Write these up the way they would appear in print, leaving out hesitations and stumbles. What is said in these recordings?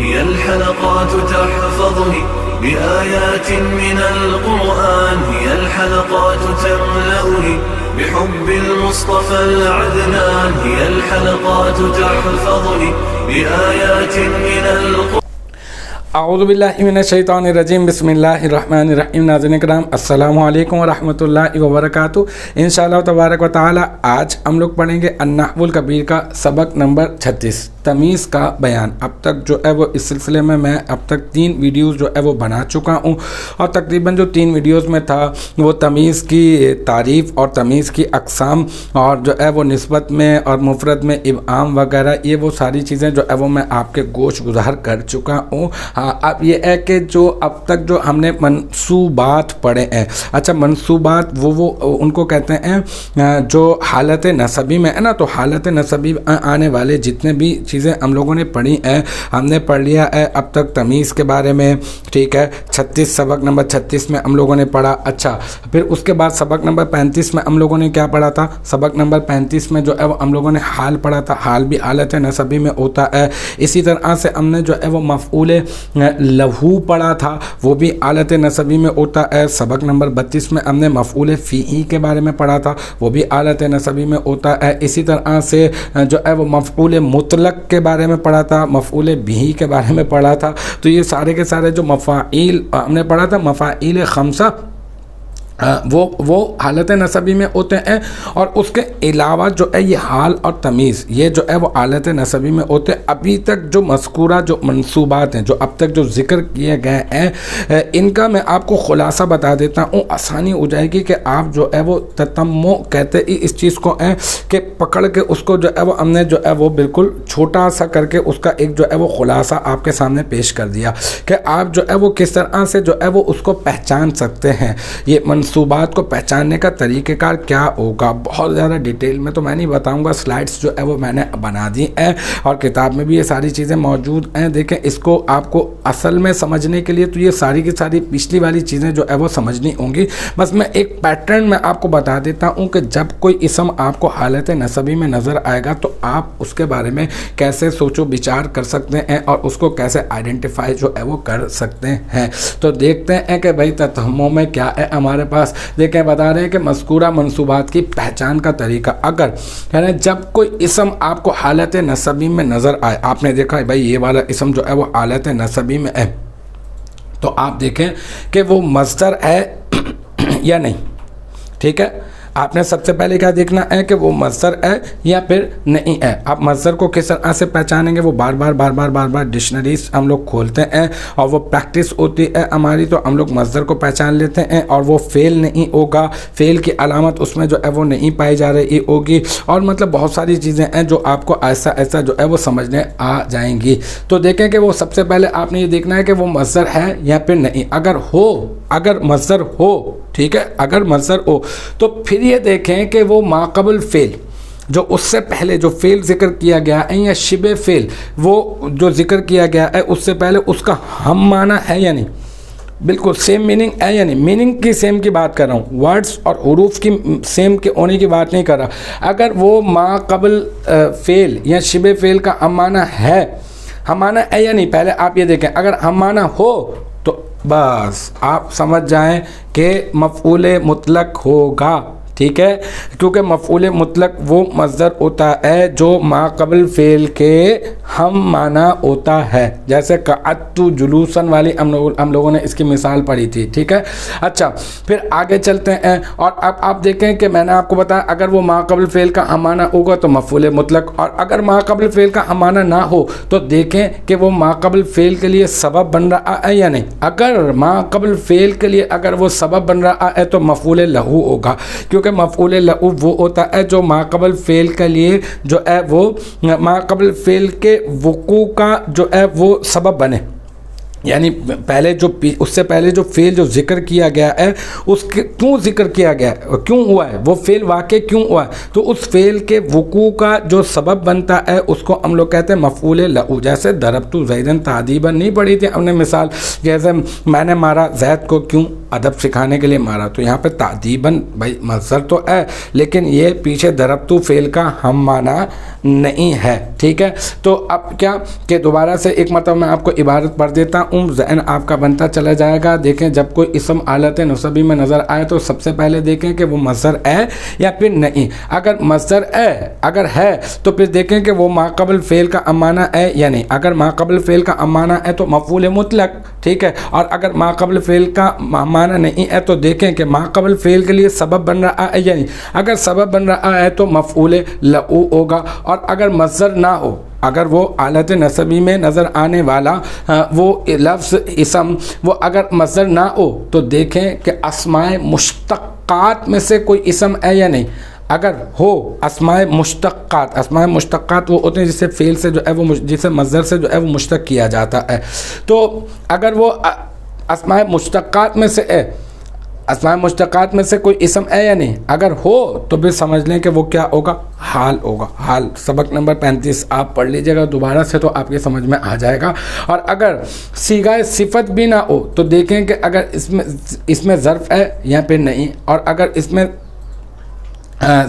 هي الحلقات تحفظني بآيات من القرآن، هي الحلقات تملأني بحب المصطفى العدنان، هي الحلقات تحفظني بآيات من القرآن. اعوذ باللہ من الشیطان الرجیم، بسم اللہ الرحمن الرحیم۔ ناظرین کرام، السلام علیکم ورحمۃ اللہ وبرکاتہ۔ انشاءاللہ تبارک و تعالی آج ہم لوگ پڑھیں گے النحو الکبیر کا سبق نمبر 36، تمیز کا بیان۔ اب تک جو ہے وہ اس سلسلے میں اب تک 3 ویڈیوز جو ہے وہ بنا چکا ہوں، اور تقریباً جو 3 ویڈیوز میں تھا وہ تمیز کی تعریف اور تمیز کی اقسام، اور جو ہے وہ نسبت میں اور مفرد میں ابہام وغیرہ، یہ وہ ساری چیزیں جو ہے وہ میں آپ کے گوش گزار کر چکا ہوں۔ اب یہ ہے کہ جو اب تک جو ہم نے منصوبات پڑھے ہیں، اچھا منصوبات وہ ان کو کہتے ہیں جو حالت نسبی میں ہے نا، تو حالت نسبی آنے والے جتنے بھی چیزیں ہم لوگوں نے پڑھی ہیں، ہم نے پڑھ لیا ہے اب تک تمیز کے بارے میں، ٹھیک ہے۔ 36 سبق نمبر 36 میں ہم لوگوں نے پڑھا۔ اچھا پھر اس کے بعد سبق نمبر 35 میں ہم لوگوں نے کیا پڑھا تھا؟ سبق نمبر 35 میں جو ہے وہ ہم لوگوں نے حال پڑھا تھا، حال بھی حالت نسبی میں ہوتا ہے۔ اسی طرح سے ہم نے جو ہے وہ مفعول لہو پڑھا تھا، وہ بھی حالت نسبی میں ہوتا ہے۔ سبق نمبر 32 میں ہم نے مفعول فیہ کے بارے میں پڑھا تھا، وہ بھی حالت نسبی میں ہوتا ہے۔ اسی طرح سے جو ہے وہ مفعول مطلق کے بارے میں پڑھا تھا، مفعول بہ کے بارے میں پڑھا تھا۔ تو یہ سارے کے سارے جو مفاعیل ہم نے پڑھا تھا، مفاعیل خمسہ، وہ حالت نسبی میں ہوتے ہیں۔ اور اس کے علاوہ جو ہے یہ حال اور تمیز، یہ جو ہے وہ حالت نسبی میں ہوتے ہیں۔ ابھی تک جو مذکورہ جو منصوبات ہیں، جو اب تک جو ذکر کیے گئے ہیں، ان کا میں آپ کو خلاصہ بتا دیتا ہوں، آسانی ہو جائے گی کہ آپ جو ہے وہ تتمو کہتے ہی اس چیز کو ہیں کہ پکڑ کے اس کو جو ہے وہ ہم نے جو ہے وہ بالکل چھوٹا سا کر کے اس کا ایک جو ہے وہ خلاصہ آپ کے سامنے پیش کر دیا کہ آپ جو ہے وہ کس طرح سے جو ہے وہ اس کو پہچان سکتے ہیں۔ یہ منصوبات کو پہچاننے کا طریقہ کار کیا ہوگا، بہت زیادہ ڈیٹیل میں تو میں نہیں بتاؤں گا، سلائڈز جو ہے وہ میں نے بنا دی ہیں اور کتاب میں بھی یہ ساری چیزیں موجود ہیں۔ دیکھیں اس کو آپ کو اصل میں سمجھنے کے لیے تو یہ ساری کی ساری پچھلی والی چیزیں جو ہے وہ سمجھنی ہوں گی۔ بس میں ایک پیٹرن میں آپ کو بتا دیتا ہوں کہ جب کوئی اسم آپ کو حالت نسبی میں نظر آئے گا تو آپ اس کے بارے میں کیسے سوچ و بچار کر سکتے ہیں اور اس کو کیسے آئیڈینٹیفائی جو ہے وہ کر سکتے ہیں۔ تو دیکھتے ہیں کہ بھائی تتموں میں کیا ہے ہمارے پاس۔ دیکھیں بتا رہے ہیں کہ مذکورہ منصوبات کی پہچان کا طریقہ، اگر یعنی جب کوئی اسم آپ کو حالت نسبی میں نظر آئے، آپ نے دیکھا بھائی یہ والا اسم جو ہے وہ حالت نسبی میں ہے، تو آپ دیکھیں کہ وہ مصدر ہے یا نہیں، ٹھیک ہے۔ آپ نے سب سے پہلے کیا دیکھنا ہے کہ وہ مصدر ہے یا پھر نہیں ہے۔ آپ مصدر کو کس طرح سے پہچانیں گے؟ وہ بار بار ڈکشنریز ہم لوگ کھولتے ہیں اور وہ پریکٹس ہوتی ہے ہماری، تو ہم لوگ مصدر کو پہچان لیتے ہیں اور وہ فعل نہیں ہوگا، فعل کی علامت اس میں جو ہے وہ نہیں پائی جا رہی ہوگی، اور مطلب بہت ساری چیزیں ہیں جو آپ کو ایسا جو ہے وہ سمجھنے آ جائیں گی۔ تو دیکھیں کہ وہ سب سے پہلے آپ نے یہ دیکھنا ہے کہ وہ مصدر ہے یا پھر نہیں۔ اگر مصدر ہو، ٹھیک ہے، اگر مصدر ہو تو پھر یہ دیکھیں کہ وہ ماقبل فعل جو اس سے پہلے جو فعل ذکر کیا گیا ہے یا شبہ فعل وہ جو ذکر کیا گیا ہے اس سے پہلے اس کا ہم معنی ہے یا نہیں، بالکل سیم میننگ ہے یا نہیں۔ میننگ کی سیم کی بات کر رہا ہوں، ورڈز اور حروف کی سیم کے ہونے کی بات نہیں کر رہا۔ اگر وہ ماقبل فعل یا شبہ فعل کا ہم معنی ہے یا نہیں، پہلے آپ یہ دیکھیں۔ اگر ہم معنی ہو تو بس آپ سمجھ جائیں کہ مفعول مطلق ہوگا، ٹھیک ہے، کیونکہ مفعول مطلق وہ مصدر ہوتا ہے جو ما قبل فعل کے ہم معنی ہوتا ہے، جیسے قعدت جلوساً والی ہم لوگوں نے اس کی مثال پڑھی تھی، ٹھیک ہے۔ اچھا پھر آگے چلتے ہیں، اور اب آپ دیکھیں کہ میں نے آپ کو بتایا اگر وہ ما قبل فعل کا ہم معنی ہوگا تو مفعول مطلق، اور اگر ما قبل فعل کا ہم معنی نہ ہو تو دیکھیں کہ وہ ما قبل فعل کے لیے سبب بن رہا ہے یا نہیں۔ اگر ما قبل فعل کے لیے اگر وہ سبب بن رہا ہے تو مفعول لہو ہوگا، کیونکہ مفعول لہو وہ ہوتا ہے جو ما قبل فعل کے لیے جو ہے وہ ما قبل فعل کے وقوع کا جو ہے وہ سبب بنے، یعنی پہلے جو اس سے پہلے جو فعل جو ذکر کیا گیا ہے اس کے کیوں ذکر کیا گیا ہے، کیوں ہوا ہے، وہ فعل واقع کیوں ہوا ہے، تو اس فعل کے وقوع کا جو سبب بنتا ہے اس کو ہم لوگ کہتے ہیں مفعول لہو. جیسے ضربت زیدن تعدیبا نہیں پڑھی تھی ہم نے مثال، جیسے میں نے مارا زید کو، کیوں، ادب سکھانے کے لیے مارا. تو یہاں پہ تعدیباً بھائی مصدر تو ہے لیکن یہ پیچھے ضربت فعل کا ہم معنی نہیں ہے. ٹھیک ہے، تو اب کیا کہ دوبارہ سے ایک مرتبہ میں آپ کو عبارت پڑھ دیتا ہوں، ذہن آپ کا بنتا چلا جائے گا. دیکھیں جب کوئی اسم آلت نصبی میں نظر آئے تو سب سے پہلے دیکھیں کہ وہ مصدر ہے یا پھر نہیں. اگر مصدر اگر ہے تو پھر دیکھیں کہ وہ ما قبل فعل کا امانہ ہے یا نہیں. اگر ما قبل فعل کا امانہ ہے تو مفعول مطلق. ٹھیک ہے، اور اگر ما قبل فعل کا امانہ نہیں ہے تو دیکھیں کہ ما قبل فعل کے لیے سبب بن رہا ہے یا نہیں. اگر سبب بن رہا ہے تو مفعول لہو ہوگا. اور اگر مصدر نہ ہو، اگر وہ آلت نسبی میں نظر آنے والا وہ لفظ اسم وہ اگر مصدر نہ ہو تو دیکھیں کہ اسماء مشتقات میں سے کوئی اسم ہے یا نہیں. اگر ہو اسماء مشتقات وہ ہوتے ہیں جسے فعل سے جو ہے وہ جسے مصدر سے جو ہے وہ مشتق کیا جاتا ہے. تو اگر وہ اسماء مشتقات میں سے ہے، اسماء مشتقات میں سے کوئی اسم ہے یا نہیں، اگر ہو تو پھر سمجھ لیں کہ وہ کیا ہوگا، حال ہوگا. حال سبق نمبر 35 آپ پڑھ لیجئے گا دوبارہ سے تو آپ کے سمجھ میں آ جائے گا. اور اگر صیغہ صفت بھی نہ ہو تو دیکھیں کہ اگر اس میں ظرف ہے یا پھر نہیں، اور اگر اس میں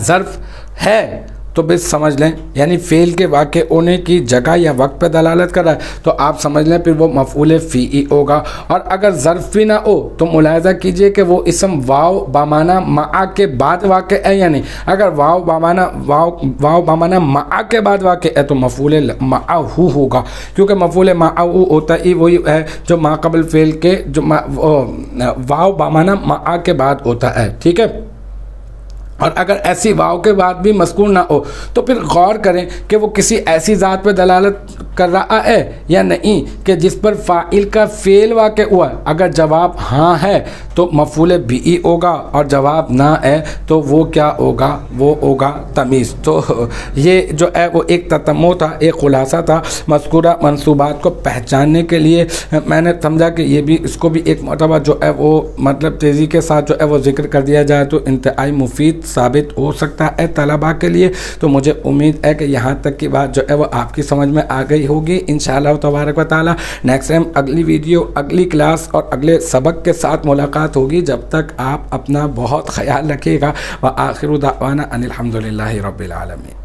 ظرف ہے تو بس سمجھ لیں یعنی فعل کے واقع ہونے کی جگہ یا وقت پہ دلالت کر رہا ہے تو آپ سمجھ لیں پھر وہ مفعول فیعی ہوگا. اور اگر ظرف بھی نہ ہو تو ملاحظہ کیجئے کہ وہ اسم واو بامانہ معا کے بعد واقع ہے یا نہیں. اگر واو بامانہ معا کے بعد واقع ہے تو مفعول معہو ہوگا، کیونکہ مفعول معہو ہوتا ہی وہی ہے جو ما قبل فعل کے جو واو بامانہ معا کے بعد ہوتا ہے. ٹھیک ہے، اور اگر ایسی واو کے بعد بھی مذکور نہ ہو تو پھر غور کریں کہ وہ کسی ایسی ذات پہ دلالت کر رہا ہے یا نہیں کہ جس پر فاعل کا فعل واقع ہوا ہے. اگر جواب ہاں ہے تو مفعول بھی ہوگا، اور جواب نہ ہے تو وہ کیا ہوگا، وہ ہوگا تمیز. تو یہ جو ہے وہ ایک تتمو تھا، ایک خلاصہ تھا مذکورہ منصوبات کو پہچاننے کے لیے. میں نے سمجھا کہ یہ بھی اس کو بھی ایک مرتبہ جو ہے وہ مطلب تیزی کے ساتھ جو ہے وہ ذکر کر دیا جائے تو انتہائی مفید ثابت ہو سکتا ہے طلباء کے لیے. تو مجھے امید ہے کہ یہاں تک کی بات جو ہے وہ آپ کی سمجھ میں آ گئی ہوگی انشاءاللہ تبارک و تعالی. نیکسٹ ٹائم اگلی ویڈیو، اگلی کلاس اور اگلے سبق کے ساتھ ملاقات ہوگی. جب تک آپ اپنا بہت خیال رکھیے گا. وآخر دعوانا ان الحمدللہ رب العالمین.